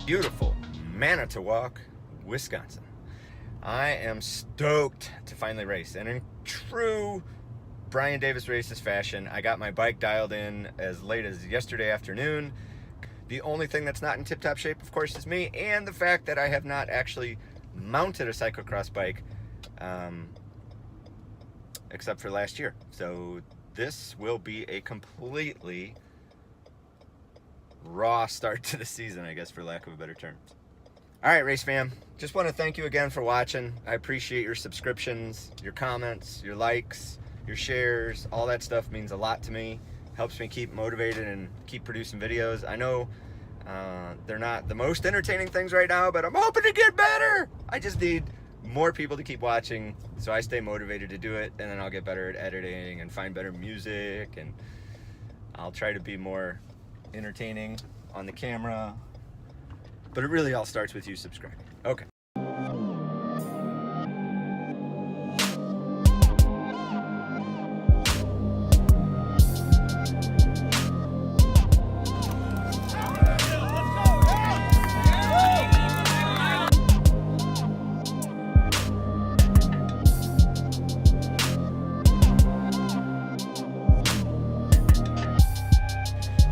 beautiful Manitowoc, Wisconsin. I am stoked to finally race, and in true Brian Davis Races fashion, I got my bike dialed in as late as yesterday afternoon. The only thing that's not in tip-top shape, of course, is me, and the fact that I have not actually mounted a cyclocross bike except for last year. So this will be a completely raw start to the season, I guess, for lack of a better term. All right, race fam, just want to thank you again for watching. I appreciate your subscriptions, your comments, your likes, your shares. All that stuff means a lot to me. Helps me keep motivated and keep producing videos. I know they're not the most entertaining things right now, but I'm hoping to get better. I just need more people to keep watching so I stay motivated to do it, and then I'll get better at editing and find better music, and I'll try to be more entertaining on the camera. But it really all starts with you subscribing. Okay.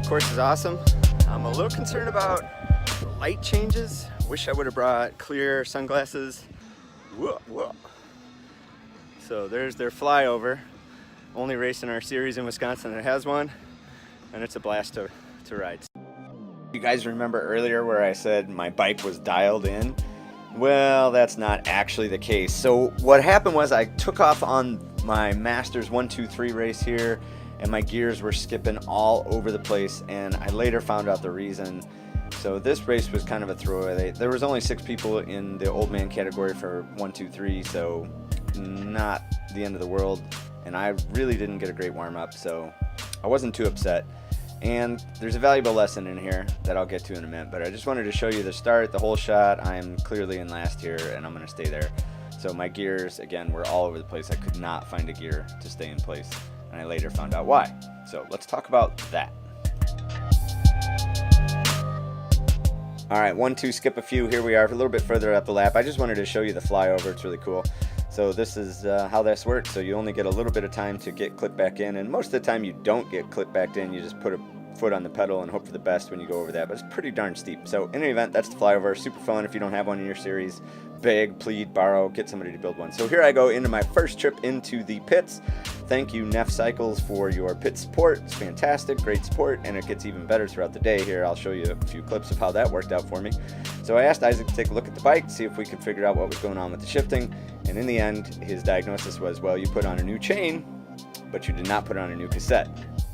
Course is awesome. I'm a little concerned about light changes. Wish I would have brought clear sunglasses. Whoa, whoa. So there's their flyover. Only race in our series in Wisconsin that has one, and it's a blast to ride. You guys remember earlier where I said my bike was dialed in? Well, that's not actually the case. So what happened was I took off on my Masters 1-2-3 race here, and my gears were skipping all over the place, and I later found out the reason. So this race was kind of a throwaway. There was only 6 people in the old man category for 1-2-3, so not the end of the world, and I really didn't get a great warm-up, so I wasn't too upset. And there's a valuable lesson in here that I'll get to in a minute, but I just wanted to show you the start, the whole shot. I'm clearly in last here, and I'm going to stay there. So my gears, again, were all over the place. I could not find a gear to stay in place, and I later found out why. So let's talk about that. All right, 1-2, skip a few. Here we are, a little bit further up the lap. I just wanted to show you the flyover. It's really cool. So this is how this works. So you only get a little bit of time to get clipped back in, and most of the time you don't get clipped back in. You just put a foot on the pedal and hope for the best when you go over that, but it's pretty darn steep. So in any event, that's the flyover. Super fun if you don't have one in your series. Beg, plead, borrow, get somebody to build one. So here I go into my first trip into the pits. Thank you, Neff Cycles, for your pit support. It's fantastic, great support, and it gets even better throughout the day. Here, I'll show you a few clips of how that worked out for me. So I asked Isaac to take a look at the bike, see if we could figure out what was going on with the shifting, and in the end, his diagnosis was, well, you put on a new chain, but you did not put on a new cassette.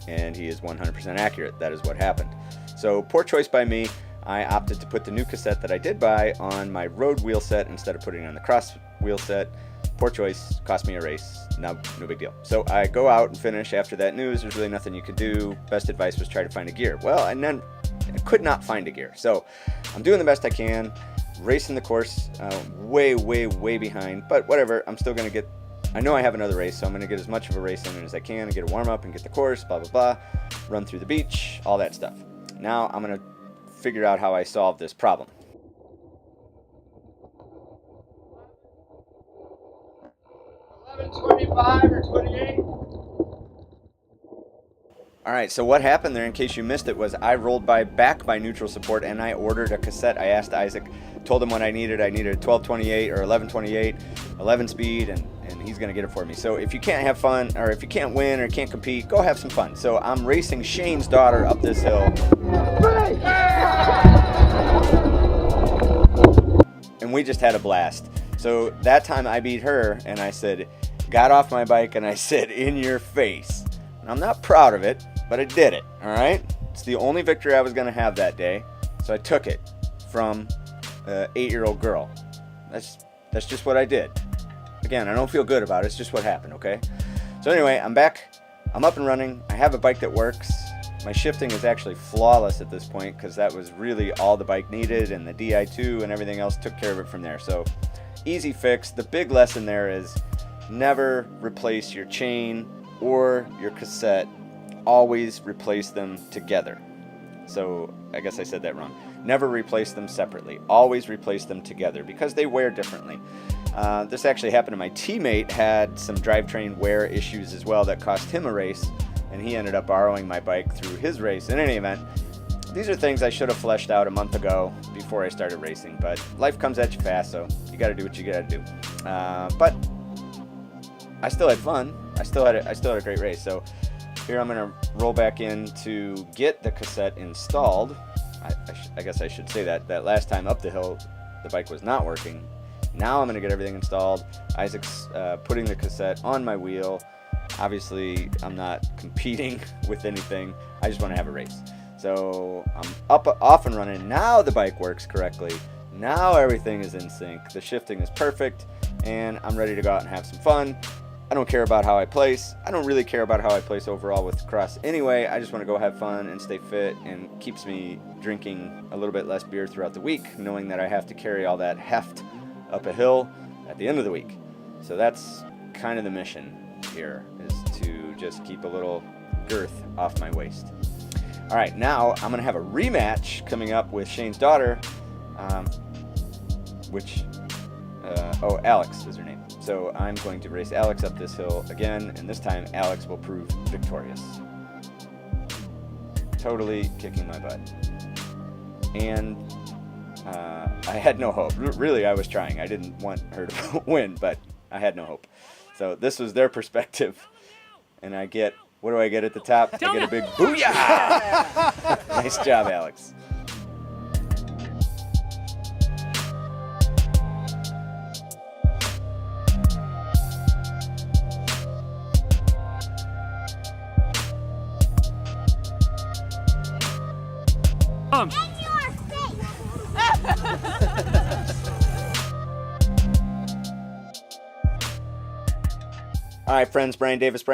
And he is 100% accurate. That is what happened. So poor choice by me. I opted to put the new cassette that I did buy on my road wheel set instead of putting it on the cross wheel set. Poor choice, cost me a race. No big deal. So I go out and finish. After that news, there's really nothing you could do. Best advice was try to find a gear. Well, and then I could not find a gear. So I'm doing the best I can, racing the course, way behind, but whatever. I'm still going to get, I know I have another race, so I'm going to get as much of a race in as I can and get a warm up and get the course, blah, blah, blah, run through the beach, all that stuff. Now I'm going to figure out how I solve this problem. $11.25 or $28. All right, so what happened there, in case you missed it, was I rolled back by neutral support and I ordered a cassette. I asked Isaac, told him what I needed. I needed a 1228 or 1128, 11 speed, and he's gonna get it for me. So if you can't have fun, or if you can't win or can't compete, go have some fun. So I'm racing Shane's daughter up this hill. And we just had a blast. So that time I beat her, and I said, got off my bike and I said, in your face. And I'm not proud of it, but I did it, all right? It's the only victory I was gonna have that day, so I took it from an 8-year-old girl. That's just what I did. Again, I don't feel good about it, it's just what happened, okay? So anyway, I'm back, I'm up and running, I have a bike that works. My shifting is actually flawless at this point because that was really all the bike needed, and the Di2 and everything else took care of it from there. So easy fix. The big lesson there is never replace your chain or your cassette. Always replace them together. So I guess I said that wrong. Never replace them separately. Always replace them together because they wear differently. This actually happened to my teammate, had some drivetrain wear issues as well that cost him a race, and he ended up borrowing my bike through his race. In any event, these are things I should have fleshed out a month ago before I started racing, but life comes at you fast, so you got to do what you got to do. But I still had fun. I still had a great race. So here I'm going to roll back in to get the cassette installed. I guess I should say that last time up the hill, the bike was not working. Now I'm going to get everything installed. Isaac's putting the cassette on my wheel. Obviously, I'm not competing with anything. I just want to have a race. So I'm off and running. Now the bike works correctly. Now everything is in sync. The shifting is perfect, and I'm ready to go out and have some fun. I don't care about how I place. I don't really care about how I place overall with cross anyway. I just want to go have fun and stay fit, and keeps me drinking a little bit less beer throughout the week, knowing that I have to carry all that heft up a hill at the end of the week. So that's kind of the mission here, is to just keep a little girth off my waist. All right, now I'm going to have a rematch coming up with Shane's daughter, Alex is her name. So I'm going to race Alex up this hill again, and this time Alex will prove victorious. Totally kicking my butt. And I had no hope. Really, I was trying. I didn't want her to win, but I had no hope. So this was their perspective. And I get, what do I get at the top? I get a big booyah! Nice job, Alex. All right, friends, Brian Davis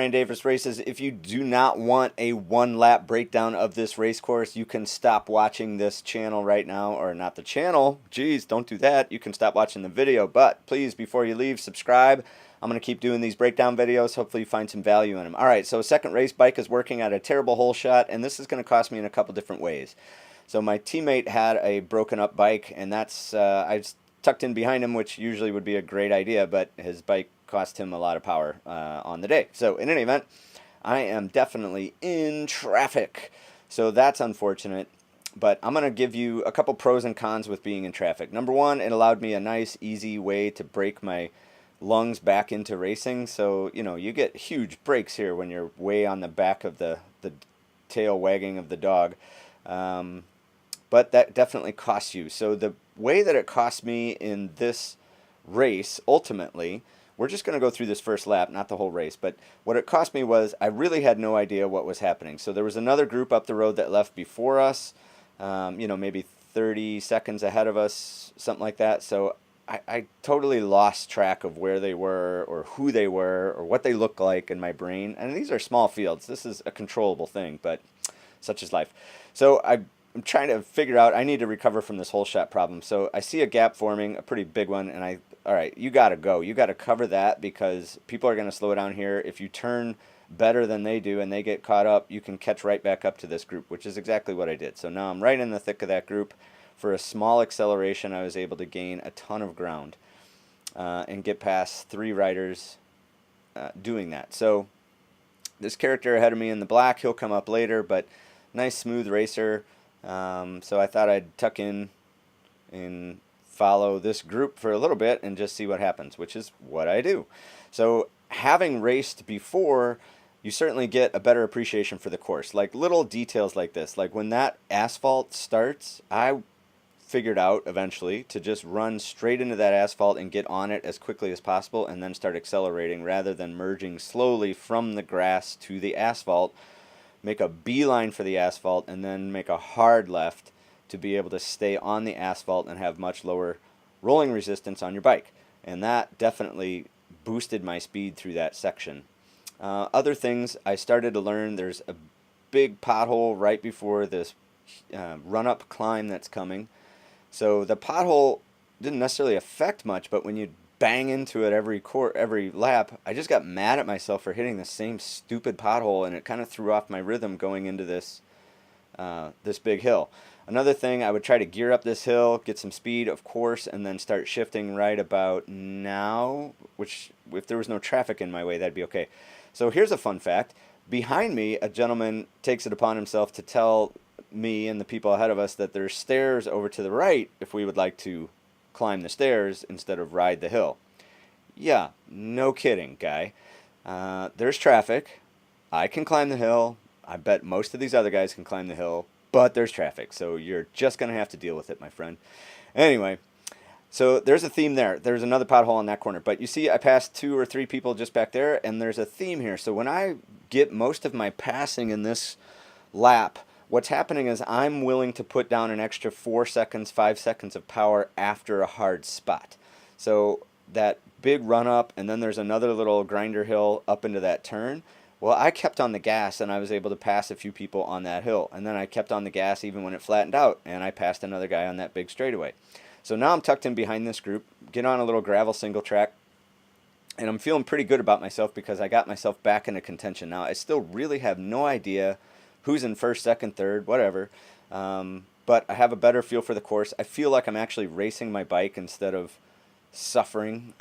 Races. If you do not want a one-lap breakdown of this race course, you can stop watching this channel right now, or not the channel. Geez, don't do that. You can stop watching the video, but please, before you leave, subscribe. I'm going to keep doing these breakdown videos. Hopefully you find some value in them. All right, so second race, bike is working at a terrible hole shot, and this is going to cost me in a couple different ways. So my teammate had a broken up bike, and that's I tucked in behind him, which usually would be a great idea, but his bike cost him a lot of power on the day. So in any event, I am definitely in traffic. So that's unfortunate, but I'm going to give you a couple pros and cons with being in traffic. Number one, it allowed me a nice, easy way to break my lungs back into racing. So, you know, you get huge breaks here when you're way on the back of the tail wagging of the dog. But that definitely costs you. So the way that it cost me in this race, ultimately, we're just going to go through this first lap, not the whole race, but what it cost me was I really had no idea what was happening. So there was another group up the road that left before us, you know, maybe 30 seconds ahead of us, something like that. So I totally lost track of where they were or who they were or what they looked like in my brain. And these are small fields. This is a controllable thing, but such is life. So I'm trying to figure out, I need to recover from this whole shot problem. So I see a gap forming, a pretty big one, and all right, you got to go. You got to cover that because people are going to slow down here. If you turn better than they do and they get caught up, you can catch right back up to this group, which is exactly what I did. So now I'm right in the thick of that group. For a small acceleration, I was able to gain a ton of ground and get past 3 riders doing that. So this character ahead of me in the black, he'll come up later, but nice smooth racer. So I thought I'd tuck in and follow this group for a little bit and just see what happens, which is what I do. So having raced before, you certainly get a better appreciation for the course. Like little details like this, like when that asphalt starts, I figured out eventually to just run straight into that asphalt and get on it as quickly as possible and then start accelerating rather than merging slowly from the grass to the asphalt. Make a beeline for the asphalt and then make a hard left to be able to stay on the asphalt and have much lower rolling resistance on your bike. And that definitely boosted my speed through that section. Other things I started to learn, there's a big pothole right before this run-up climb that's coming. So the pothole didn't necessarily affect much, but when you bang into it every lap, I just got mad at myself for hitting the same stupid pothole, and it kind of threw off my rhythm going into this this big hill. Another thing, I would try to gear up this hill, get some speed, of course, and then start shifting right about now, which if there was no traffic in my way, that'd be okay. So here's a fun fact. Behind me, a gentleman takes it upon himself to tell me and the people ahead of us that there's stairs over to the right if we would like to climb the stairs instead of ride the hill. Yeah, no kidding, guy. There's traffic. I can climb the hill. I bet most of these other guys can climb the hill, but there's traffic, so you're just going to have to deal with it, my friend. Anyway, so there's a theme there. There's another pothole in that corner, but you see I passed 2 or 3 people just back there, and there's a theme here. So when I get most of my passing in this lap, what's happening is I'm willing to put down an extra 4 seconds, 5 seconds of power after a hard spot. So that big run up, and then there's another little grinder hill up into that turn. Well, I kept on the gas, and I was able to pass a few people on that hill. And then I kept on the gas even when it flattened out, and I passed another guy on that big straightaway. So now I'm tucked in behind this group, get on a little gravel single track, and I'm feeling pretty good about myself because I got myself back into contention. Now, I still really have no idea who's in first, second, third, whatever, but I have a better feel for the course. I feel like I'm actually racing my bike instead of suffering.